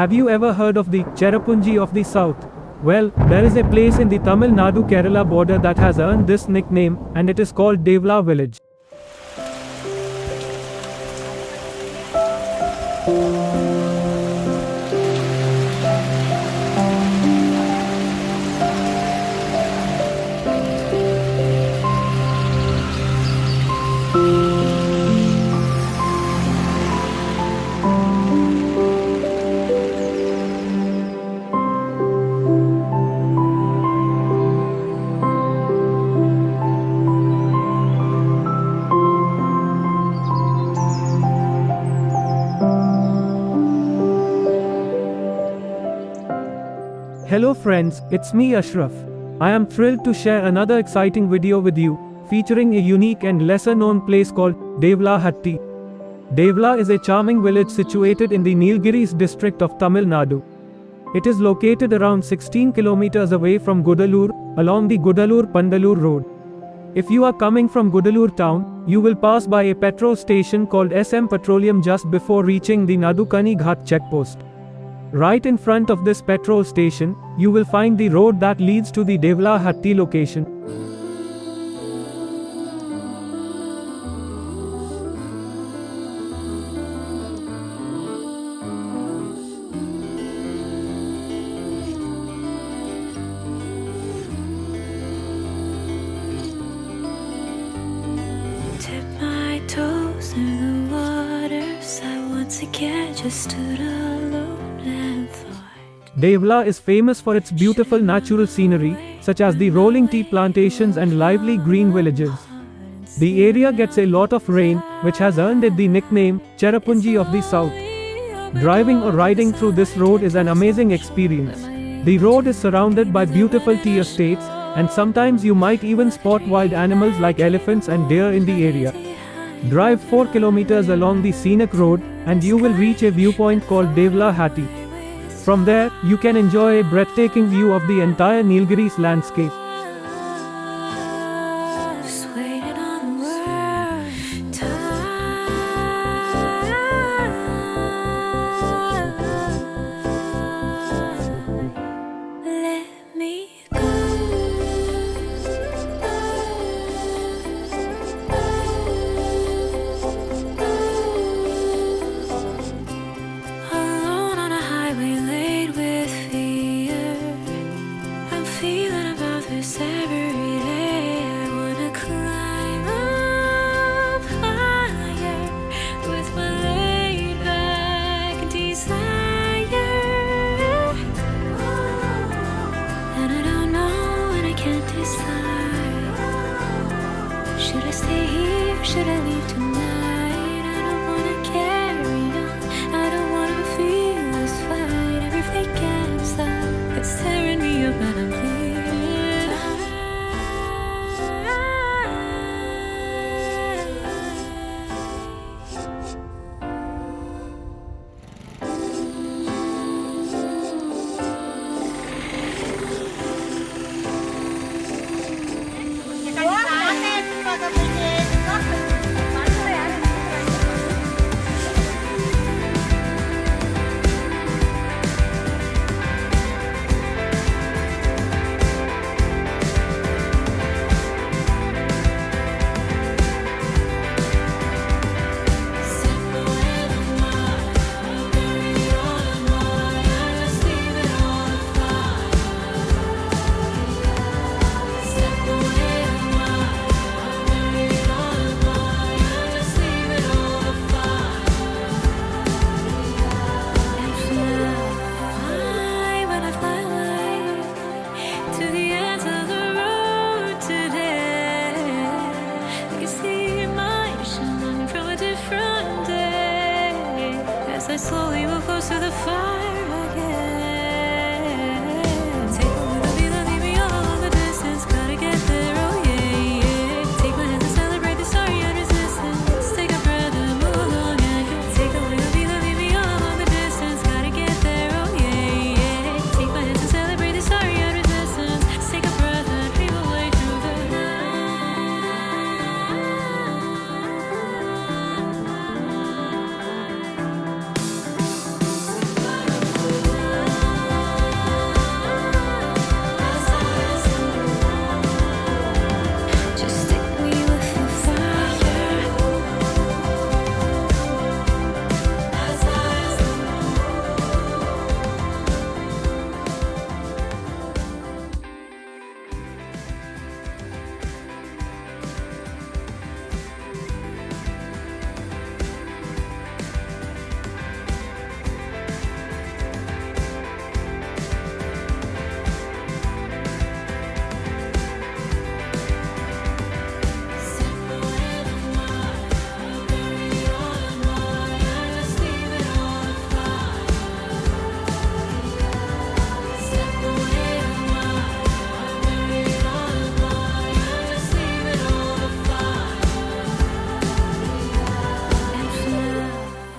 Have you ever heard of the Cherrapunji of the South? Well, there is a place in the Tamil Nadu Kerala border that has earned this nickname, and it is called Devala village. Hello friends, it's me Ashraf. I am thrilled to share another exciting video with you, featuring a unique and lesser known place called Devala Hatty. Devala is a charming village situated in the Nilgiris district of Tamil Nadu. It is located around 16 kilometers away from Gudallur, along the Gudalur-Pandalur road. If you are coming from Gudallur town, you will pass by a petrol station called SM Petroleum just before reaching the Nadukani ghat checkpost. Right in front of this petrol station, you will find the road that leads to the Devala Hatty location. Dip my toes in the waters. I once again just stood alone. Devala is famous for its beautiful natural scenery, such as the rolling tea plantations and lively green villages. The area gets a lot of rain, which has earned it the nickname Cherrapunji of the South. Driving or riding through this road is an amazing experience. The road is surrounded by beautiful tea estates, and sometimes you might even spot wild animals like elephants and deer in the area. Drive 4 kilometers along the scenic road, and you will reach a viewpoint called Devala Hatty. From there, you can enjoy a breathtaking view of the entire Nilgiris landscape.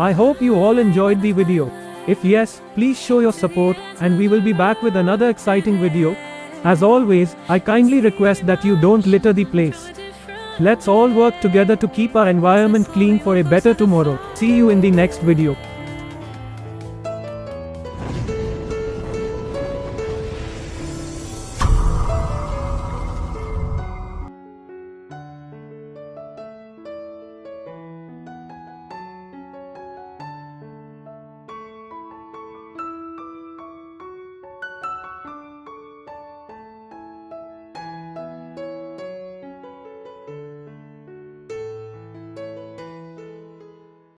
I hope you all enjoyed the video. If yes, please show your support, and we will be back with another exciting video. As always, I kindly request that you don't litter the place. Let's all work together to keep our environment clean for a better tomorrow. See you in the next video.